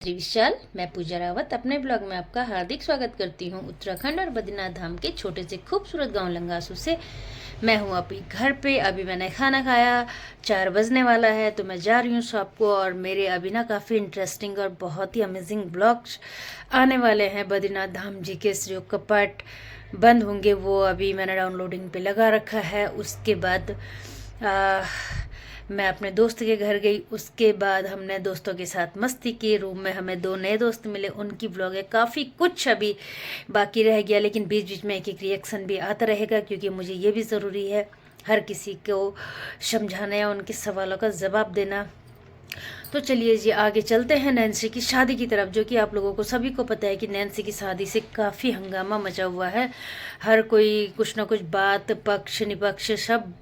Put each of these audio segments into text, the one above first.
श्री विशाल, मैं पूजा रावत अपने ब्लॉग में आपका हार्दिक स्वागत करती हूँ। उत्तराखंड और बद्रीनाथ धाम के छोटे से खूबसूरत गांव लंगासू से मैं हूँ अभी घर पे। अभी मैंने खाना खाया, 4 बजने वाला है तो मैं जा रही हूँ शॉप को। और मेरे अभी ना काफ़ी इंटरेस्टिंग और बहुत ही अमेजिंग ब्लॉग्स आने वाले हैं। बद्रीनाथ धाम जी के जो कपाट बंद होंगे वो अभी मैंने डाउनलोडिंग पे लगा रखा है। उसके बाद मैं अपने दोस्त के घर गई। उसके बाद हमने दोस्तों के साथ मस्ती की। रूम में हमें 2 नए दोस्त मिले, उनकी व्लॉग है। काफ़ी कुछ अभी बाकी रह गया, लेकिन बीच बीच में एक रिएक्शन भी आता रहेगा, क्योंकि मुझे ये भी ज़रूरी है हर किसी को समझाना या उनके सवालों का जवाब देना। तो चलिए जी आगे चलते हैं नैन्सी की शादी की तरफ। जो कि आप लोगों को सभी को पता है कि नैन्सी की शादी से काफ़ी हंगामा मचा हुआ है। हर कोई कुछ ना कुछ बात, पक्ष निपक्ष सब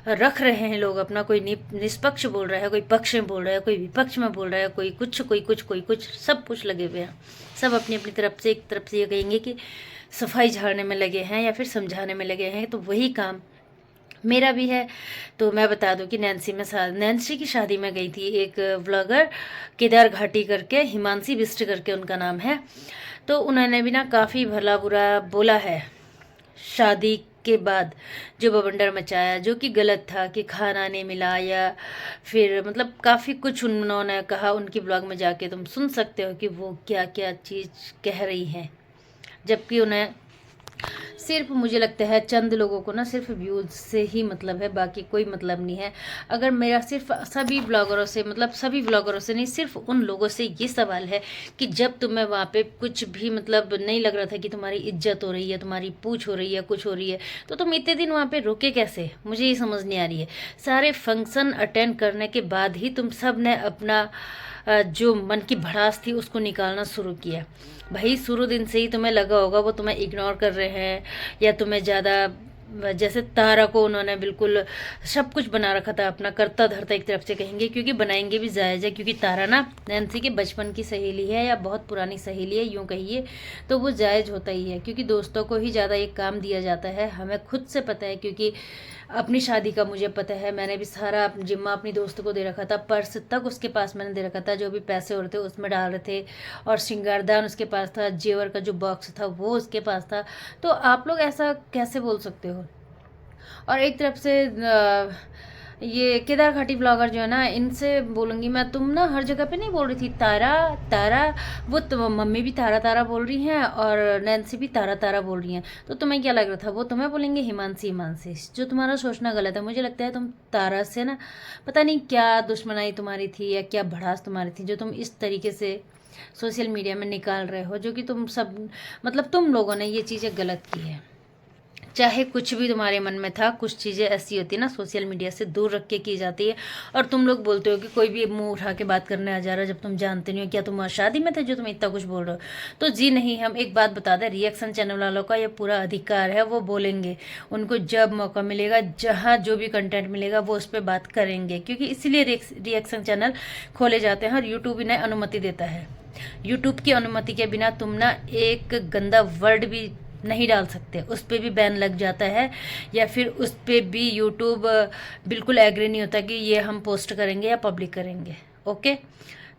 रख रहे हैं लोग अपना। कोई निष्पक्ष बोल रहा है, कोई पक्ष में बोल रहा है, कोई विपक्ष में बोल रहा है, कोई कुछ कोई कुछ कोई कुछ, सब कुछ लगे हुए हैं। सब अपनी अपनी तरफ से, एक तरफ से ये कहेंगे कि सफाई झाड़ने में लगे हैं या फिर समझाने में लगे हैं। तो वही काम मेरा भी है। तो मैं बता दूं कि नैन्सी की शादी में गई थी। एक व्लॉगर केदार घाटी करके, हिमांशी बिष्ट करके उनका नाम है। तो उन्होंने भी ना काफ़ी भला बुरा बोला है शादी के बाद। जो बवंडर मचाया, जो कि गलत था, कि खाना नहीं मिला या फिर मतलब काफ़ी कुछ उन्होंने कहा। उनकी ब्लॉग में जाके तुम सुन सकते हो कि वो क्या क्या चीज़ कह रही हैं। जबकि उन्हें सिर्फ, मुझे लगता है चंद लोगों को ना सिर्फ व्यूज़ से ही मतलब है, बाकी कोई मतलब नहीं है। अगर मेरा सिर्फ सभी ब्लॉगरों से, मतलब सभी ब्लॉगरों से नहीं, सिर्फ उन लोगों से ये सवाल है कि जब तुम्हें वहाँ पे कुछ भी मतलब नहीं लग रहा था कि तुम्हारी इज्जत हो रही है, तुम्हारी पूछ हो रही है, कुछ हो रही है, तो तुम इतने दिन वहाँ पे रुके कैसे? मुझे ये समझ नहीं आ रही है। सारे फंक्शन अटेंड करने के बाद ही तुम सब ने अपना जो मन की भड़ास थी उसको निकालना शुरू किया। भाई शुरू दिन से ही तुम्हें लगा होगा वो तुम्हें इग्नोर कर रहे हैं, या तुम्हें ज़्यादा, जैसे तारा को उन्होंने बिल्कुल सब कुछ बना रखा था अपना, करता धरता एक तरफ से कहेंगे, क्योंकि बनाएंगे भी जायज़ है। क्योंकि तारा ना नैन्सी के बचपन की सहेली है या बहुत पुरानी सहेली है, यूँ कहिए तो वो जायज़ होता ही है। क्योंकि दोस्तों को ही ज़्यादा एक काम दिया जाता है, हमें खुद से पता है। क्योंकि अपनी शादी का मुझे पता है, मैंने भी सारा जिम्मा अपनी दोस्त को दे रखा था। पर्स तक उसके पास मैंने दे रखा था, जो भी पैसे हो रहे थे उसमें डाल रहे थे, और श्रृंगारदान उसके पास था, जेवर का जो बॉक्स था वो उसके पास था। तो आप लोग ऐसा कैसे बोल सकते हो? और एक तरफ से ये केदार घाटी ब्लॉगर जो है ना, इनसे बोलूँगी मैं, तुम ना हर जगह पे नहीं बोल रही थी तारा तारा, वो तो मम्मी भी तारा तारा बोल रही हैं और नैन्सी भी तारा तारा बोल रही हैं। तो तुम्हें क्या लग रहा था वो तुम्हें बोलेंगे हिमांशी हिमांशी? जो तुम्हारा सोचना गलत है। मुझे लगता है तुम तारा से ना पता नहीं क्या दुश्मनाई तुम्हारी थी या क्या भड़ास तुम्हारी थी, जो तुम इस तरीके से सोशल मीडिया में निकाल रहे हो। जो कि तुम सब, मतलब तुम लोगों ने ये चीज़ें गलत की है। चाहे कुछ भी तुम्हारे मन में था, कुछ चीज़ें ऐसी होती है ना सोशल मीडिया से दूर रख के की जाती है। और तुम लोग बोलते हो कि कोई भी मुंह उठा के बात करने आ जा रहा है, जब तुम जानते नहीं हो। क्या तुम शादी में थे जो तुम इतना कुछ बोल रहे हो? तो जी नहीं, हम एक बात बता दें, रिएक्शन चैनल वालों का ये पूरा अधिकार है, वो बोलेंगे। उनको जब मौका मिलेगा, जहाँ जो भी कंटेंट मिलेगा वो उस पर बात करेंगे। क्योंकि इसलिए रिएक्शन चैनल खोले जाते हैं और यूट्यूब इन्हें अनुमति देता है। यूट्यूब की अनुमति के बिना तुम ना एक गंदा वर्ड भी नहीं डाल सकते, उस पर भी बैन लग जाता है। या फिर उस पर भी यूट्यूब बिल्कुल एग्री नहीं होता कि ये हम पोस्ट करेंगे या पब्लिक करेंगे। ओके,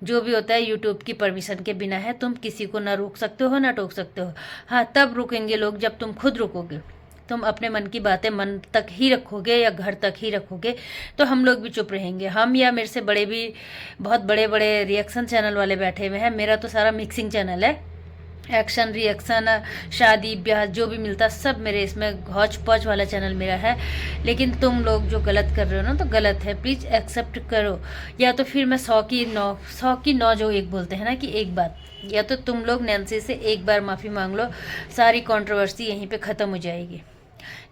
जो भी होता है यूट्यूब की परमिशन के बिना है। तुम किसी को ना रोक सकते हो ना टोक सकते हो। हाँ, तब रुकेंगे लोग जब तुम खुद रुकोगे। तुम अपने मन की बातें मन तक ही रखोगे या घर तक ही रखोगे, तो हम लोग भी चुप रहेंगे। हम या मेरे से बड़े भी बहुत बड़े बड़े रिएक्शन चैनल वाले बैठे हुए हैं। मेरा तो सारा मिक्सिंग चैनल है, एक्शन रिएक्शन शादी ब्याह जो भी मिलता सब मेरे इसमें हौच पौच वाला चैनल मेरा है। लेकिन तुम लोग जो गलत कर रहे हो ना, तो गलत है, प्लीज़ एक्सेप्ट करो। या तो फिर मैं 100 की 9 जो एक बोलते हैं ना कि एक बात, या तो तुम लोग नैन्सी से एक बार माफ़ी मांग लो, सारी कंट्रोवर्सी यहीं पे ख़त्म हो जाएगी।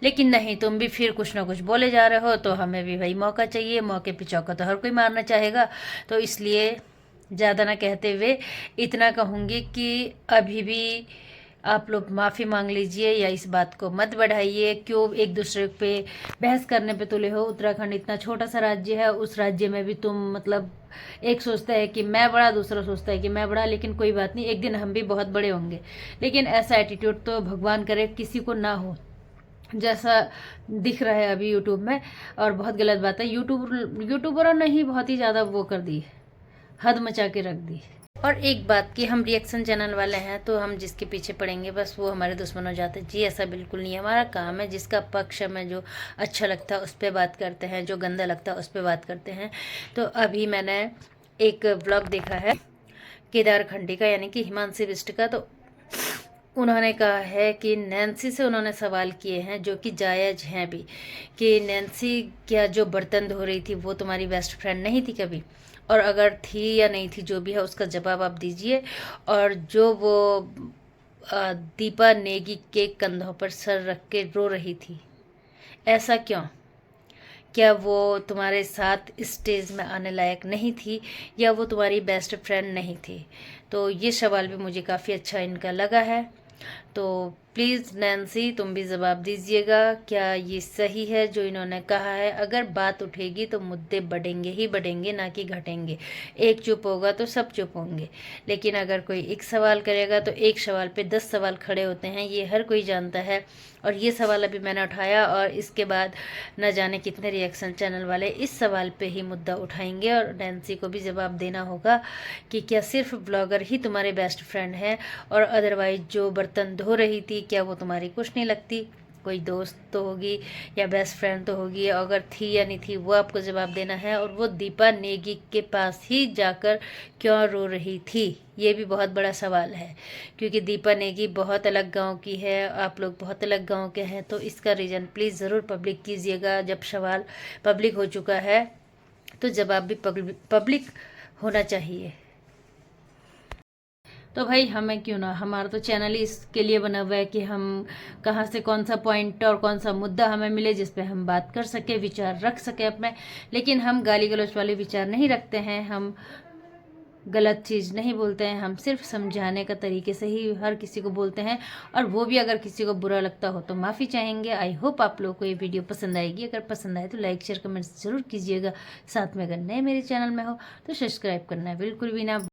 लेकिन नहीं, तुम भी फिर कुछ ना कुछ बोले जा रहे हो। तो हमें भी भाई मौका चाहिए, मौके पे चौका तो हर कोई मारना चाहेगा। तो इसलिए ज़्यादा ना कहते हुए इतना कहूँगी कि अभी भी आप लोग माफ़ी मांग लीजिए, या इस बात को मत बढ़ाइए। क्यों एक दूसरे पे बहस करने पे तुले हो? उत्तराखंड इतना छोटा सा राज्य है, उस राज्य में भी तुम मतलब एक सोचता है कि मैं बड़ा, दूसरा सोचता है कि मैं बड़ा। लेकिन कोई बात नहीं, एक दिन हम भी बहुत बड़े होंगे। लेकिन ऐसा एटीट्यूड तो भगवान करे किसी को ना हो, जैसा दिख रहा है अभी यूट्यूब में। और बहुत गलत बात है, यूट्यूबरों ने ही बहुत ही ज़्यादा वो कर दी, हद मचा के रख दी। और एक बात कि हम रिएक्शन चैनल वाले हैं तो हम जिसके पीछे पड़ेंगे बस वो हमारे दुश्मन हो जाते हैं। जी ऐसा बिल्कुल नहीं है, हमारा काम है जिसका पक्ष हमें जो अच्छा लगता है उस पर बात करते हैं, जो गंदा लगता है उस पर बात करते हैं। तो अभी मैंने एक ब्लॉग देखा है केदार खंडी का, यानी कि हिमांशी बिष्ट का। तो उन्होंने कहा है कि नैन्सी से उन्होंने सवाल किए हैं जो कि जायज़ हैं भी, कि नैन्सी क्या जो बर्तन धो रही थी वो तुम्हारी बेस्ट फ्रेंड नहीं थी कभी? और अगर थी या नहीं थी, जो भी है उसका जवाब आप दीजिए। और जो वो दीपा नेगी के कंधों पर सर रख के रो रही थी, ऐसा क्यों? क्या वो तुम्हारे साथ स्टेज में आने लायक नहीं थी, या वो तुम्हारी बेस्ट फ्रेंड नहीं थी? तो ये सवाल भी मुझे काफ़ी अच्छा इनका लगा है। तो प्लीज़ नैन्सी तुम भी जवाब दीजिएगा, क्या ये सही है जो इन्होंने कहा है? अगर बात उठेगी तो मुद्दे बढ़ेंगे ही बढ़ेंगे, ना कि घटेंगे। एक चुप होगा तो सब चुप होंगे, लेकिन अगर कोई एक सवाल करेगा तो एक सवाल पे 10 सवाल खड़े होते हैं, ये हर कोई जानता है। और ये सवाल अभी मैंने उठाया और इसके बाद न जाने कितने रिएक्शन चैनल वाले इस सवाल पे ही मुद्दा उठाएंगे, और नैन्सी को भी जवाब देना होगा कि क्या सिर्फ ब्लॉगर ही तुम्हारे बेस्ट फ्रेंड है, और अदरवाइज जो बर्तन धो रही थी क्या वो तुम्हारी कुछ नहीं लगती? कोई दोस्त तो होगी या बेस्ट फ्रेंड तो होगी, अगर थी या नहीं थी वो आपको जवाब देना है। और वो दीपा नेगी के पास ही जाकर क्यों रो रही थी, ये भी बहुत बड़ा सवाल है, क्योंकि दीपा नेगी बहुत अलग गांव की है, आप लोग बहुत अलग गांव के हैं। तो इसका रीज़न प्लीज़ ज़रूर पब्लिक कीजिएगा। जब सवाल पब्लिक हो चुका है तो जवाब भी पब्लिक होना चाहिए। तो भाई हमें क्यों ना, हमारा तो चैनल ही इसके लिए बना हुआ है कि हम कहाँ से कौन सा पॉइंट और कौन सा मुद्दा हमें मिले जिस पे हम बात कर सके, विचार रख सके अपने। लेकिन हम गाली गलौज वाले विचार नहीं रखते हैं, हम गलत चीज़ नहीं बोलते हैं, हम सिर्फ समझाने का तरीके से ही हर किसी को बोलते हैं। और वो भी अगर किसी को बुरा लगता हो तो माफ़ी चाहेंगे। आई होप आप लोगों को ये वीडियो पसंद आएगी। अगर पसंद आए तो लाइक शेयर कमेंट ज़रूर कीजिएगा। साथ में अगर नए मेरे चैनल में हो तो सब्सक्राइब करना बिल्कुल भी ना